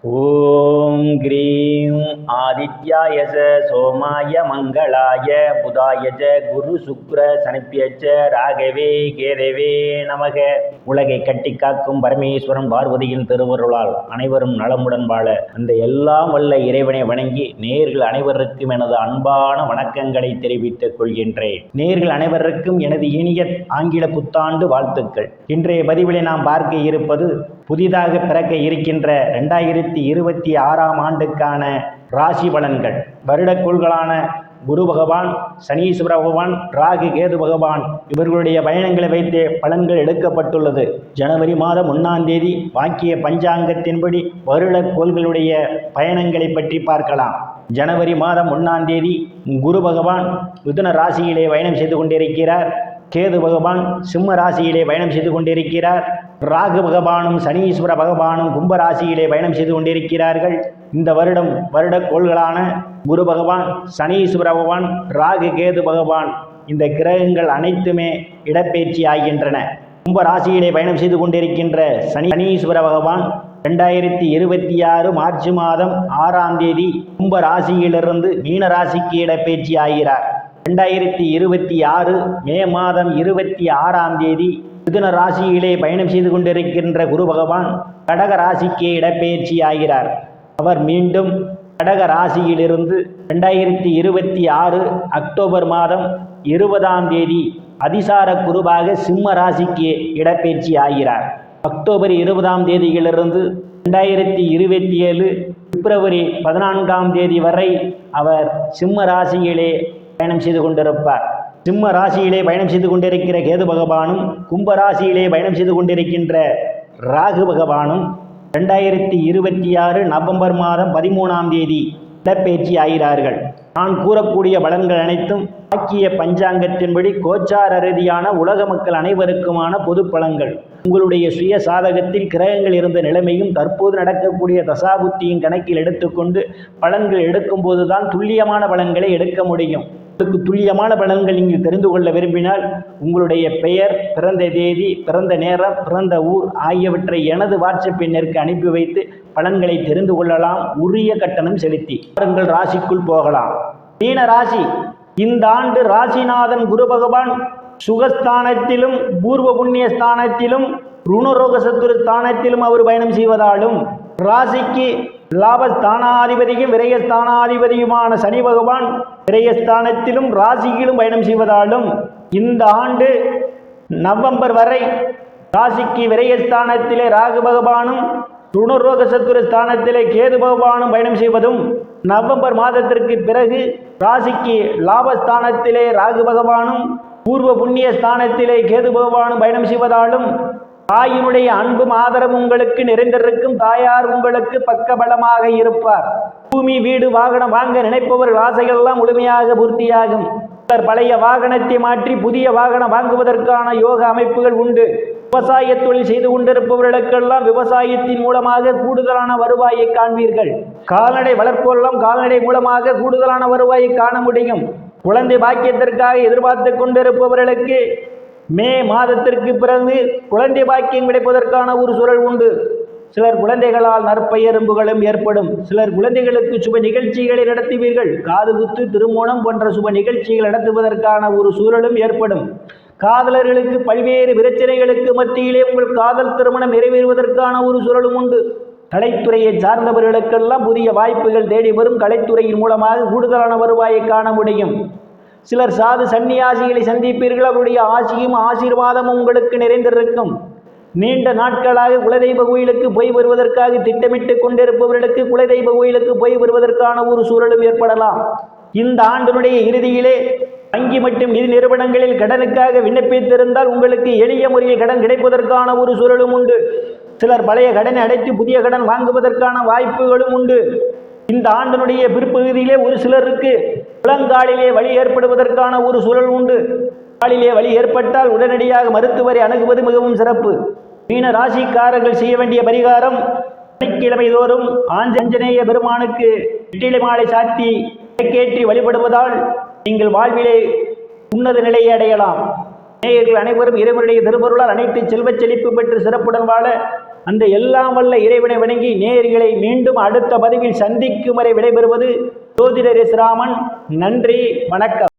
ஓம் cream ஆதித்யாய சோமாய மங்களாய புதாய குரு சுக்ர சனிப்பியச்ச ராகவே கேதவே நமக. உலகை கட்டி காக்கும் பரமேஸ்வரன் பார்வதியின் திருவருளால் அனைவரும் நலமுடன் வாழ அந்த எல்லாம் வல்ல இறைவனை வணங்கி நேர்கள் அனைவருக்கும் எனது அன்பான வணக்கங்களை தெரிவித்துக் கொள்கின்றேன். நேர்கள் அனைவருக்கும் எனது இனிய ஆங்கில புத்தாண்டு வாழ்த்துக்கள். இன்றைய பதிவிலே நாம் பார்க்க இருப்பது புதிதாக பிறக்க இருக்கின்ற 2026ஆம் ஆண்டுக்கான ராசி பலன்கள். வருடக்கோள்களான குரு பகவான், சனீஸ்வர பகவான், ராகு கேது பகவான் இவர்களுடைய பயணங்களை வைத்தே பலன்கள் எடுக்கப்பட்டுள்ளது. ஜனவரி மாதம் 1ஆம் தேதி வாக்கிய பஞ்சாங்கத்தின்படி வருடக்கோள்களுடைய பயணங்களை பற்றி பார்க்கலாம். ஜனவரி மாதம் 1ஆம் தேதி குரு பகவான் மிதுன ராசியிலே பயணம் செய்து கொண்டிருக்கிறார். கேது பகவான் சிம்ம ராசியிலே பயணம் செய்து கொண்டிருக்கிறார். ராகு பகவானும் சனீஸ்வர பகவானும் கும்பராசியிலே பயணம் செய்து கொண்டிருக்கிறார்கள். இந்த வருடக்கோள்களான குரு பகவான், சனீஸ்வர பகவான், ராகு கேது பகவான் இந்த கிரகங்கள் அனைத்துமே இடப்பெயர்ச்சி ஆகின்றன. கும்பராசியிலே பயணம் செய்து கொண்டிருக்கின்ற சனீஸ்வர பகவான் 2026 மார்ச் மாதம் 6ஆம் தேதி கும்பராசியிலிருந்து மீன ராசிக்கு இடப்பெயர்ச்சி ஆகிறார். 2026 மே மாதம் 26ஆம் தேதி மிதுன ராசியிலே பயணம் செய்து கொண்டிருக்கின்ற குரு பகவான் கடக ராசிக்கு இடப்பெயர்ச்சி ஆகிறார். அவர் மீண்டும் கடக ராசியிலிருந்து 2026 அக்டோபர் மாதம் 20ஆம் தேதி அதிசார குருவாக சிம்ம ராசிக்கு இடப்பெயர்ச்சி ஆகிறார். அக்டோபர் 20ஆம் தேதியிலிருந்து 2027 பிப்ரவரி 14ஆம் தேதி வரை அவர் சிம்ம ராசியிலே பயணம் செய்து கொண்டிருப்பார். சிம்ம ராசியிலே பயணம் செய்து கொண்டிருக்கிற கேது பகவானும் கும்பராசியிலே பயணம் செய்து கொண்டிருக்கின்ற ராகு பகவானும் 2026 நவம்பர் மாதம் 13ஆம் தேதி இடப்பெயர்ச்சி ஆகிறார்கள். நான் கூறக்கூடிய பலன்கள் அனைத்தும் வாக்கிய பஞ்சாங்கத்தின்படி கோச்சார ரீதியான உலக மக்கள் அனைவருக்குமான பொது பலன்கள். உங்களுடைய சுய சாதகத்தில் கிரகங்கள் இருந்த நிலைமையும் தற்போது நடக்கக்கூடிய தசாபுத்தியும் கணக்கில் எடுத்துக்கொண்டு பலன்கள் எடுக்கும் போதுதான் துல்லியமான பலன்களை எடுக்க முடியும். உங்களுக்கு துல்லியமான பலன்கள் நீங்கள் தெரிந்து கொள்ள விரும்பினால் உங்களுடைய பெயர், பிறந்த தேதி, பிறந்த நேரம், பிறந்த ஊர் ஆகியவற்றை எனது வாட்ஸ்அப் எண்ணிற்கு அனுப்பி வைத்து பலன்களை தெரிந்து கொள்ளலாம். உரிய கட்டணம் செலுத்தி உங்கள் ராசிக்குள் போகலாம். மீன ராசி, இந்த ஆண்டு ராசிநாதன் குரு பகவான் சுகஸ்தானத்திலும் பூர்வ புண்ணிய ஸ்தானத்திலும் ருணரோக சத்துரு ஸ்தானத்திலும் அவர் பயணம் செய்வதாலும் ராசிக்கு லாபஸ்தானாதிபதியும் விரயஸ்தானாதிபதியுமான சனி பகவான் விரயஸ்தானத்திலும் ராசியிலும் பயணம் செய்வதாலும் இந்த ஆண்டு நவம்பர் வரை ராசிக்கு விரயஸ்தானத்திலே ராகு பகவானும் ருணரோக சத்துரு ஸ்தானத்திலே கேது பகவானும் பயணம் செய்வதும், நவம்பர் மாதத்திற்கு பிறகு ராசிக்கு லாபஸ்தானத்திலே ராகு பகவானும் பூர்வ புண்ணிய ஸ்தானத்திலே கேது பகவானும் பயணம் செய்வதாலும் தாயினுடைய அன்பும் ஆதரவும் உங்களுக்கு நிறைந்திருக்கும். தாயார் உங்களுக்கு பக்கபலமாக இருப்பார். பூமி, வீடு, வாகனம் வாங்க நினைப்பவர்கள் ஆசைகள் எல்லாம் முழுமையாக பூர்த்தியாகும். பழைய வாகனத்தை மாற்றி புதிய வாகனம் வாங்குவதற்கான யோக அமைப்புகள் உண்டு. விவசாய தொழில் செய்து கொண்டிருப்பவர்களுக்கெல்லாம் விவசாயத்தின் மூலமாக கூடுதலான வருவாயை காண்பீர்கள். கால்நடை வளர்ப்போரெல்லாம் கால்நடை மூலமாக கூடுதலான வருவாயை காண முடியும். குழந்தை பாக்கியத்திற்காக எதிர்பார்த்து கொண்டிருப்பவர்களுக்கு மே மாதத்திற்கு பிறகு குழந்தை பாக்கியம் கிடைப்பதற்கான ஒரு சூழல் உண்டு. சிலர் குழந்தைகளால் நற்பெயரும்புகளும் ஏற்படும். சிலர் குழந்தைகளுக்கு சுப நிகழ்ச்சிகளை நடத்துவீர்கள். காது குத்து, திருமணம் போன்ற சுப நிகழ்ச்சிகள் நடத்துவதற்கான ஒரு சூழலும் ஏற்படும். காதலர்களுக்கு பல்வேறு பிரச்சனைகளுக்கு மத்தியிலே உங்கள் காதல் திருமணம் நிறைவேறுவதற்கான ஒரு சூழலும் உண்டு. கலைத்துறையை சார்ந்தவர்களுக்கெல்லாம் புதிய வாய்ப்புகள் தேடி வரும். கலைத்துறையின் மூலமாக கூடுதலான வருவாயை காண முடியும். சிலர் சாது சன்னியாசிகளை சந்திப்பீர்கள். அவருடைய ஆசியும் ஆசீர்வாதமும் உங்களுக்கு நிறைந்திருக்கும். நீண்ட நாட்களாக குலதெய்வ கோயிலுக்கு போய் வருவதற்காக திட்டமிட்டு கொண்டிருப்பவர்களுக்கு குலதெய்வ கோயிலுக்கு போய் வருவதற்கான ஒரு சூழலும் ஏற்படலாம். இந்த ஆண்டினுடைய இறுதியிலே வங்கி மற்றும் நிதி நிறுவனங்களில் கடனுக்காக விண்ணப்பித்திருந்தால் உங்களுக்கு எளிய முறையில் கடன் கிடைப்பதற்கான ஒரு சூழலும் உண்டு. சிலர் பழைய கடனை அடைத்து புதிய கடன் வாங்குவதற்கான வாய்ப்புகளும் உண்டு. இந்த ஆண்டினுடைய பிற்பகுதியிலே ஒரு சிலருக்கு முழங்காலிலே வலி ஏற்படுவதற்கான ஒரு சூழல் உண்டு. காலிலே வலி ஏற்பட்டால் உடனடியாக மருத்துவரை அணுகுவது மிகவும் சிறப்பு. மீன ராசிக்காரர்கள் செய்ய வேண்டிய பரிகாரம், சனிக்கிழமை தோறும் ஆஞ்சநேய பெருமானுக்கு வெற்றிலை மாலை சாத்தி விளக்கேற்றி வழிபடுவதால் நீங்கள் வாழ்விலே உன்னத நிலையை அடையலாம். நேயர்கள் அனைவரும் இறைவனுடைய திருப்பொருளால் அனைத்து செல்வச் செழிப்பு பெற்று சிறப்புடன் வாழ அந்த எல்லாம் வல்ல இறைவனை வணங்கி நேயர்களை மீண்டும் அடுத்த பதிவில் சந்திக்கும் வரை விடைபெறுவது ஜோதிடர் எஸ் ராமன். நன்றி, வணக்கம்.